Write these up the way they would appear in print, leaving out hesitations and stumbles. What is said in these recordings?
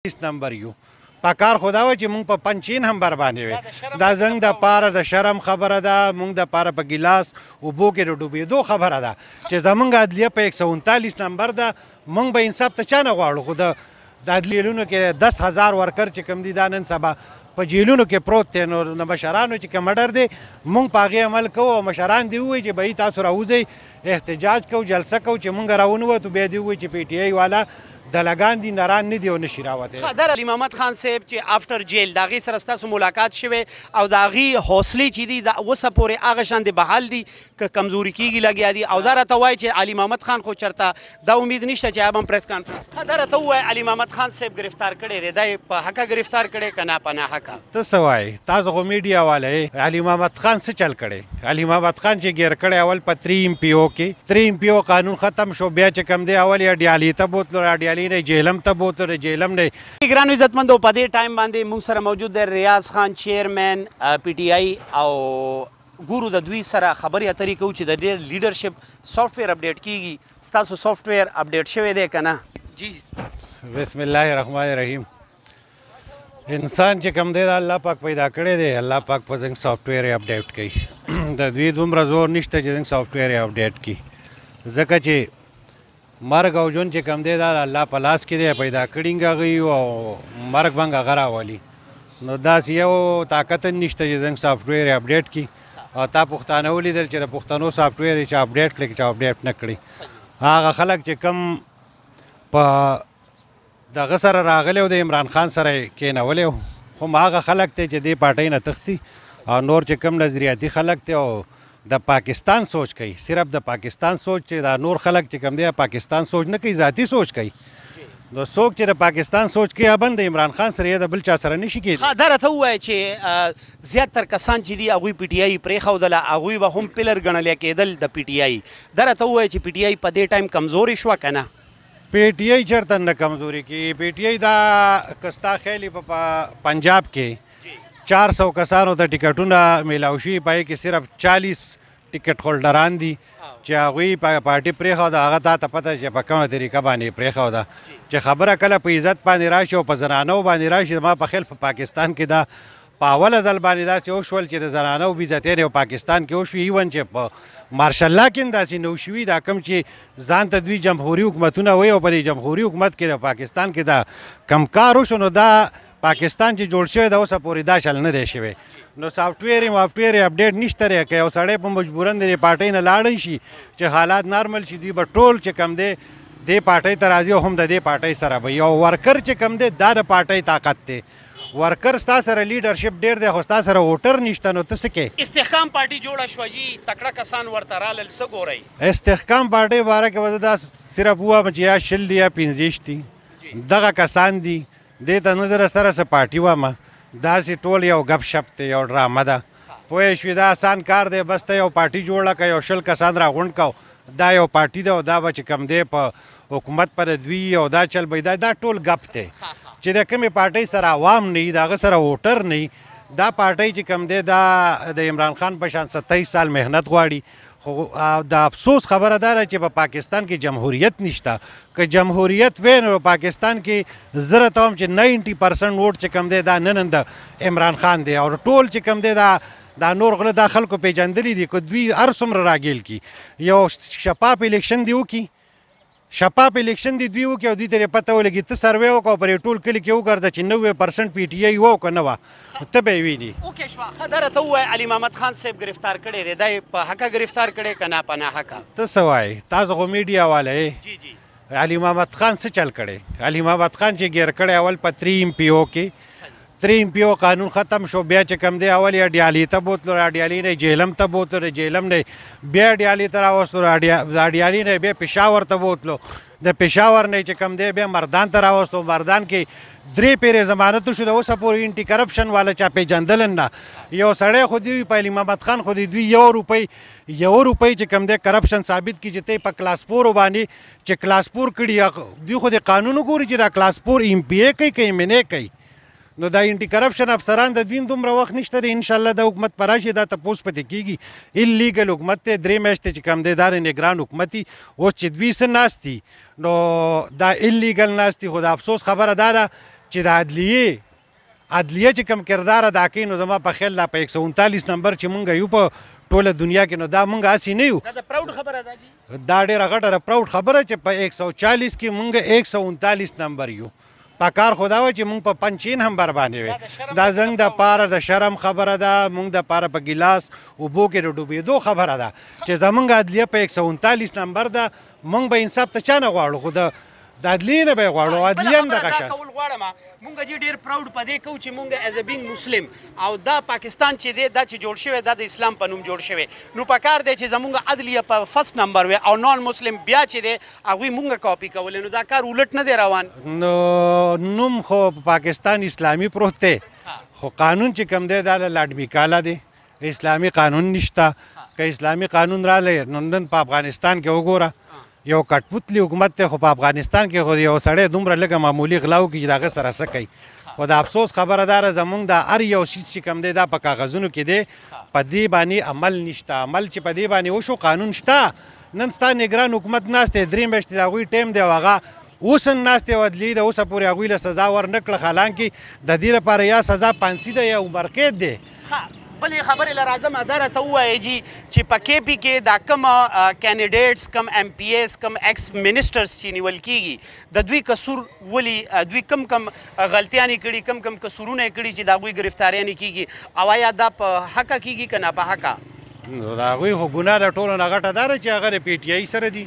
نمبر یو پکار خدا و چې مونږ په پنچین هم بر باندې وي دا زنګ د پاره د شرم خبره ده مونږ د پاره په ګیلاس اوبو کې د ډوبېدو خبره ده چې زمونږ عدلیه په 139 نمبر ده مونږ به انصاف ته چا نه غواړو خو د عدلیلونو کې 10,000 ورکر چې کوم دي دا نن سبا په جیلونو کې پروت دی نو د مشرانو چې کوم مډر دی مونږ په هغې عمل کوو او مشران دې ووایي چې بهي تاسو راوځئ احتجاج کوو جلسه کوو چې مونږ راونوتو بیا دې ووایي چې پی ټي آی والا دلګان دي نران نه دي او نشي راوتی در علي محمد خان صاحب چې افټر جیل د هغې سره ستاسو ملاقات شوی او د هغې حوصلې چې دي د اوسه پورې هغه شان د بحال دي که کمزوري کېږي لګیا دي او دا راته وایي چې علي محمد خان خو چېرته دا امید نشته چې هغه به هم پریس کانفرنس دا راته ووایه علي محمد خان صاحب ګرفتار کړی دی دا یې په حقه ګرفتار کړی که نه په ناحقه ته څه وایې تاسو خو میډیا والا یې علي محمد خان څه چل کړی علي محمد خان چې ګیر کړی اول په 3 MPO کې 3 MPO قانون ختم شو بیا چې کوم دی اول یې ډیالي ته بوتلو ډیالي نه جیلم ته بوتلو جیلم نه ګرانو عزتمندو په دې ټایم باندې موږ سره موجود دی ریاض خان چیرمین پی ټي آی او ګورو د دوی سره خبرې اترې کوو چې د ډېر لیډرشپ سافټویر اپډیټ کیږي ستاسو سافټویر اپډیټ شوی دی که نه جی بسم الله الرحمن الرحیم انسان چې کوم دی د الله پاک پیدا کړی دی الله پاک په زنګ سافټویر یې اپډیټ کوي د دوی دومره زور نشته چې زنګ سافټویر یې اپډیټ کړي ځکه چې مرګ او ژوند چې کوم دی دا الله په لاس کې دی پیدا کړي هغوی او مرګ به هغه راولي نو داسې یو طاقت نشته چې زنګ سافټویر یې اپډیټ کړي او تا پښتانه ولیدل چې د پښتنو سافټویر یې چې اپډیټ کړي چې اپډیټ نه کړي هغه خلک چې کوم په دغه سره راغلی او د عمران خان سره یې کېنولی خو هغه خلک دی چې دې پارټۍ نه تښتي او نور چې کوم نظریاتي خلک دی او د پاکستان سوچ کوي صرف د پاکستان سوچ چې دا نور خلک چې کوم دی پاکستان سوچ نه کوي ذاتي سوچ کوي نو څوک چې د پاکستان سوچ کوي هغه د عمران خان سره د بل چا سره نشي کېدی دا راته ووایه چې زیاتر کسان چې دي هغوی پی ټي آی پرېښودله هغوی به هم پلر ګڼلی کېدل د پی ټي آی دا راته ووایه چې پی ټي آی په دې ټایم کمزورې شوه که نه پی ټي آی چېرته نه کمزوري کېږي پی ټي آی دا که ستا خیالي په پنجاب کې 400 کسانو ته ټکټونه میلاو شوي په هغې کې صرف 40 ټکټ هولډران دي چې هغوی پارټي پرېښوده هغه تا ته پته چې په کومه طریقه باندې پرېښوده چې خبره کله په عزت باندې راشي او په زنانو باندې راشي زما په خیال په پاکستان کې دا په اوله ځل باندې داسې وشول چې د زنانو بېعزتۍ په پاکستان کې وشوي ایون چې په مارشل لا کې هم داسې نه وشوي دا کوم چې ځان ته دوی جمهوري حکومتونه وایي او په دې جمهوري حکومت کې د پاکستان کې دا کم کار وشو نو دا پاکستان چې جوړ شوی د اوسه پورې دا شل نه دی شوی نو سافټویر یې مافټویر یې اپډیټ نشته دی که یو سړی په مجبورن د دې پارټۍ نه لاړی شي چې حالات نارمل شي دوی به ټول چې کم دی دې پارټۍ ته راځي او هم د دې پارټۍ سره به یو ورکر چې کم دی دا د پارټۍ طاقت دی ورکر ستا سره لیډرشپ ډېر دی خو ستا سره ووټر نشته نو ته څه کې استحکام پارټي جوړه شوه جي تکړه کسان ورته رالل څه ګورئ استحکام پارټۍ باره کې به دا صرف ووایم چې یا 20 دي یا 15 دي دغه کسان دي دې ته نظر سره څه پارټي وایم داسې ټول یو گپ شپ دی یو ډرامه ده پوه شوې دا آسان کار دی بس ته یو پارټي جوړه که یو 100 کسان راغونډ کو دا یو پارټي ده او دا به چې کوم دی په حکومت پر دوی او دا چل به دا ټول گپ دی چې د کومې پارټۍ سره عوام نه وي د هغه سره ووټر نه وي دا پارټۍ چې کوم دی دا د عمران خان په شان 27 سال محنت غواړي خو د افسوس خبره دا ده چې په پاکستان کې جمهوریت نشته که جمهوریت وی نو پاکستان کې زه راته وایم چې 90% ووټ چې کوم دی دا نن د عمران خان دی او ټول چې کوم دی دا نور غله دا خلکو پیژندلي دي که دوی هر څومره راګیل کړي یو شفاف الیکشن دی وکړي شفاف الیکشن دی دوی وکړي او دوی ته یې پته ولګي ته سروې وکړه او پر ټول کلي کې وګرځه چې 90% پی ټي آی وه که نه وه ته به یې ویني اوکې شوه ښه دا راته ووایه علي محمد خان صاحب ګرفتار کړی دی دا یې په حقه ګرفتار کړی که نه په ناحقه ته څه وایې تاسو خو میډیا والا یې جی جی علي محمد خان څه چل کړی علي محمد خان چې ګیر کړی اول په 3 MPO کې 3 MPO قانون ختم شو بیا چې کوم دی اول یې ډیالي ته بوتلو ډیالي نه جیلم ته بوتلو جیلم نه بیا ډیالي ته راوستلو ډیالي نه بیا پېښور ته بوتلو د پېښور نه چې کوم دی بیا مردان ته راوستو مردان کې 3 پیرې ضمانت شو د اوسه پورې انټي کرپشن والا چا پیژندل نه یو سړی خو دی په علي محمد خان خو دی دوی یو روپۍ چې کوم دی کرپشن ثابت کړي چې ته په کلاس 4 باندې چې کلاس 4 کړي دوی خو د قانون ګوري چې دا کلاس 4 MPA کوي که MNA کوي نو دا انټي کرپشن افسران د دوی دومره وخت نشته دی انشاءالله د حکومت په راشي دا تپوس پتې کېږي اللیګل حکومت دی 3 میاشتې چې کوم دی دا د نګران حکومت دي اوس چې دوی څه ناست دي نو دا اللیګل ناست دي خو د افسوس خبره دا ده چې د عدلیه چې کم کردار ادا کوي نو زما په خیال دا په 139 نمبر چې مونږ یو په ټوله دنیا کې نو دا مونږ هسې نه یو. دا د پراود خبره ده جی. دا ډېره غټه پراود خبره چې په 140 کې مونږ 139 نمبر یو. په کار خو دا و چې مونږ په 55 نمبر باندې وی. دا زنګ د پاره د شرم خبره ده، مونږ د پاره په ګیلاس اوبو کې د ډوبېدو خبره ده چې زمونږ عدلیه په 139 نمبر ده. مونږ به انصاف ته چا نه غواړو، خو د عدلیې نه به یې غواړو. عدلیه هم دغه شان کول غواړم. مونږ جی ډېر پراود په دې کوو چې مونږ ایز ا بینګ مسلم او دا پاکستان چې دی دا چې جوړ شوی دا د اسلام په نوم جوړ شوی، نو پکار دی چې زمونږ عدلیه په فرست نمبر وي او نان مسلم بیا چې دی هغوی مونږ کاپي کولې، نو دا کار الټ نه دی روان. نو نوم خو په پاکستان اسلامي پروت دی، خو قانون چې کوم دی دا له لاډ میکاله دی. اسلامي قانون نشته. که اسلامي قانون رالی نو نن په افغانستان کې وګوره یو کټپوتلی حکومت دی، خو په افغانستان کې خو یو سړی دومره لږه معمولي غلا وکړي چې د هغه سره څه کوي. خو د افسوس خبره دا ده زمونږ د هر یو شیز چې کوم دی دا په کاغذونو کې دی، په دې باندې عمل نشته. عمل چې په دې باندې وشو قانون شته. نن ستا نګران حکومت ناست دی، 3 میاشتې د هغوی ټایم دی او هغه اوس هم ناست دی او عدلیې د اوسه پورې هغوی له سزا ورنه کړه، حالانکې د دې لپاره یا سزا پانسي ده یا عمرقید دی. بلې خبرې له راځم دا راته ووایې جي چې په کې پي کې دا کم کینډیډیټس کم ایم پی ایس کم ایکس منسټرز چې نیول کیږي د دوی قصور ولي دوی کم غلطیانې کړي کم قصورونه یې کړي چې د هغوی ګرفتاریانې کیږي او آیا دا په حقه کیږي که نه په حقه؟ د هغوی خو ګناه د ټولو نه غټه دا ده چې هغه د پی ټي آی سره دي،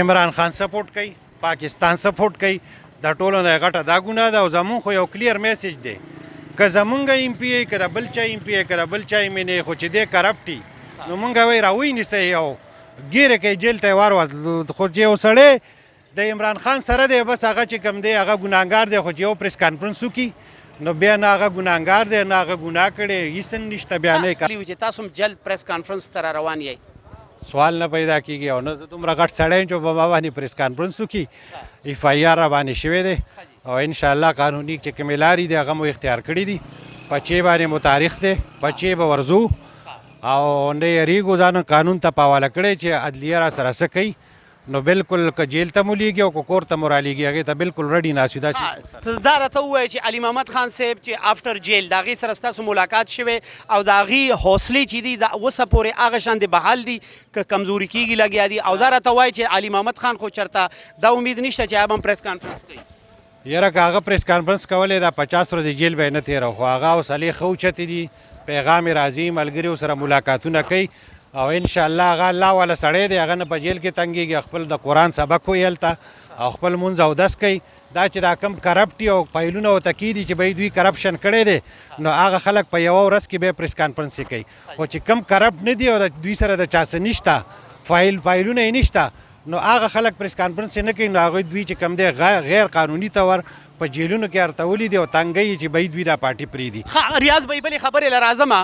عمران خان سپورټ کوي، پاکستان سپورټ کوي. د ټولو نه غټه دا ګناه ده او زمونږ خو یو کلیر میسیج دی که زمونږ ایم پی ای که د بل چا ایم پی ای که د بل چا ایم این ای خو چې دی کرپټي نو مونږ وایي راونیسئ او ګیره کوي جیل ته یې واروت. خو چې یو سړی د عمران خان سره دی بس هغه چې کوم دی هغه ګناهګار دی، خو چې یو پریس کانفرنس وکړي نو بیا نه هغه ګناهګار دی نه هغه ګناه کړی هېڅ نشته. بیا نه یې چې تاسو هم جلد پریس کانفرنس ته را روان یئ سوال نه پیدا کیږي او نه زه دومره غټ سړی یم چې په ما باندې پریس کانفرنس وکړي. اف آی آر راباندې شوی دی او انشاءالله قانوني چې کومې لارې دي هغه مو اختیار کړي دي. پچې باندې مو تاریخ دی، پچې به ورځو او نه یېرېږو ځان قانون ته په حواله کړی چې عدلیه را سره څه کوي. نو بالکل که جیل ته مو لیږي او که کور ته مو رالیږي هغې ته بالکل رډي ناست یو. داسې دا راته ووایه چې علي محمد خان صاحب چې آفټر جیل د هغې سره ستاسو ملاقات شوی او د هغې حوصلې چې دي دا اوسه پورې هغه شان د بحال دي که کمزوري کېږي لګیا دي او دا راته وایي چې علي محمد خان خو چېرته دا امید نشته چې هغه هم پریس کانفرنس کوي. یاره که هغه پریس کانفرنس کولی دا 50 ورځې جیل به یې نه تېره، خو هغه حوصلې ښه اوچتې دي، پیغام یې راځي، ملګري سره ملاقاتونه کوي او انشاءالله هغه الله والا سړی دی، هغه نه په جیل کې تنګېږي، خپل د قرآن سبق وایي هلته او خپل مونځ اودس کوي. دا چې دا کم کرپټ او فایلونه ورته کېدي چې به دوی کرپشن کړی دی نو هغه خلک په یوه ورځ کې به پریس کانفرنس کوي. خو چې کم کرپټ نه دي او دوی سره د چا څه نشته فایلونه یې نشته نو هغه خلک پریس کانفرنس نه کوي. نو هغوی دوی چې کم دی غیر قانوني طور په جیلونو کې ارتولي دي او تنګوي چې به دوی دا پارټي پرېږدي. ریاض بهی بلې خبرې له راځمه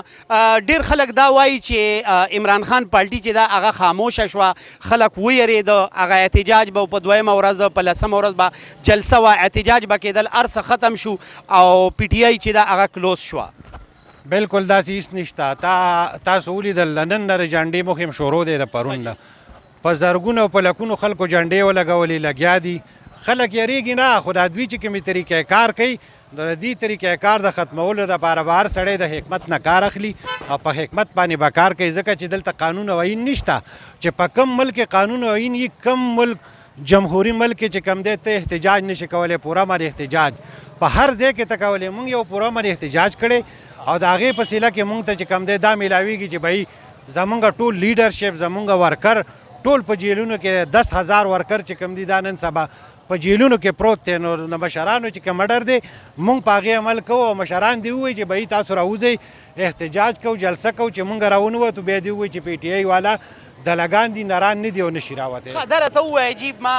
ډېر خلک دا وایي چې عمران خان پارټي چې دا هغه خاموشه شوه، خلک ویرېده، هغه احتجاج به په 2مه ورځ په 10مه ورځ به جلسه وه، احتجاج به کېدل، هر څه ختم شو او پی ټي آی چې دا هغه کلوز شوه. بالکل داسې هېڅ نشته. تاسو ولیدل نن نه د جنډې مخیم شروع دی د پرون نه په زرګونو او په لکونو خلکو جنډې ولګولې لګیا دي. خلک یریږي نه، خو دا دوی چې کومې طریقې کار کوي د دې طریقې کار د ختمولو دپاره به هر سړی د حکمت نه کار اخلي او په حکمت باندې به کار کوي، ځکه چې دلته قانون او آیین نشته. چې په کم ملک قانون او آیین یي کم ملک جمهوري ملک چې کم دی ته احتجاج نشي کولی، پوره باندې احتجاج په هر ځای کې ته کولی. مونږ یو پوره باندې احتجاج کړی او د هغې په سیله کې مونږ ته چې کم دی دا میلاویږي چې بهی زمونږ ټول لیډرشپ زمونږ ورکر ټول په جیلونو کې 10,000 ورکر چې کم دي دا نن سبا په جیلونو کې پروت دی. نو د مشرانو چې کوم ډر دی مونږ په هغې عمل کوو او مشران دې ووایي چې بهی تاسو راوځئ احتجاج کوو جلسه کوو. چې مونږ راونوتو بیا دې ووایي چې پی ټي آی والا دلګان دي نران نه دي او نشي راوتی. دا راته ووایه جي ما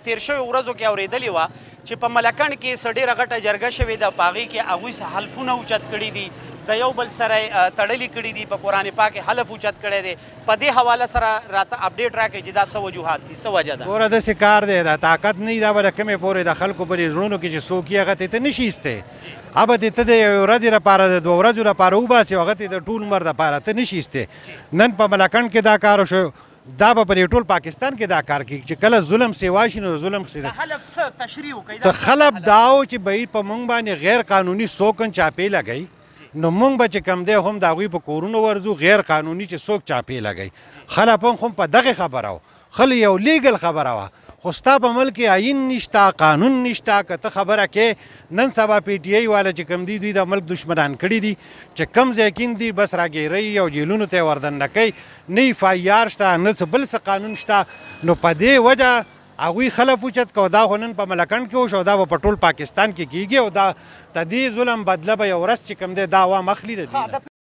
تېر شویو ورځو کې اورېدلې وه چې په ملکنډ کې څه ډېره غټه جرګه شوې ده، په هغې کې هغوی څه حلفونه اوچت کړي دي، د یو بل سره یې تړلي کړي دي، په قرآن پاک کې حلف اوچت کړی دی. په دې حواله سره راته اپډیټ راکړئ چې دا څه وجوهات دي، څه وجه ده؟ ګوره داسې کار دی دا طاقت نه وي دا به د کومې پورې د خلکو پرې زړونو کې چې څوک یې هغه ته نشي ایستی. هغه ته د یوې ورځې لپاره د 2 ورځو لپاره وباسي، هغه ته د ټول عمر لپاره ته نشي ایستی. نن په ملکنډ کې دا کار وشو، دا به پر ټول پاکستان کې دا کار کوي چې کله ظلم سیوا شي نو ظلم د حلف څه تشریح وکړي ته خلب داو چې به په مونږ باندې غیر قانوني سوکن چاپی لګی نو مونږ به چې کم دی هم د هغوی په کورونو ورځو غیر قانوني چې څوک چاپی لګی خلک هم په دغه خبره و خل یو لیګل خبره وه خو ستا په ملک آئین نشته قانون نشته که ته خبره کې نن سبا پی ټی آی والا چې کم دی دوی د ملک دشمنان کړي دي چې کم ځای کیندي بس راګیرئ او جیلونو ته یې وردننه کوي نه ایف آی آر شته نه څه بل څه قانون شته نو په دې وجه هغوی خلف اوچت کو دا خو نن په ملکنډ کې وشو دا به په ټول پاکستان کې کیږي او دا د دې ظلم بدله به یو ورځ چې کم دی دا عوام اخلي د دې نه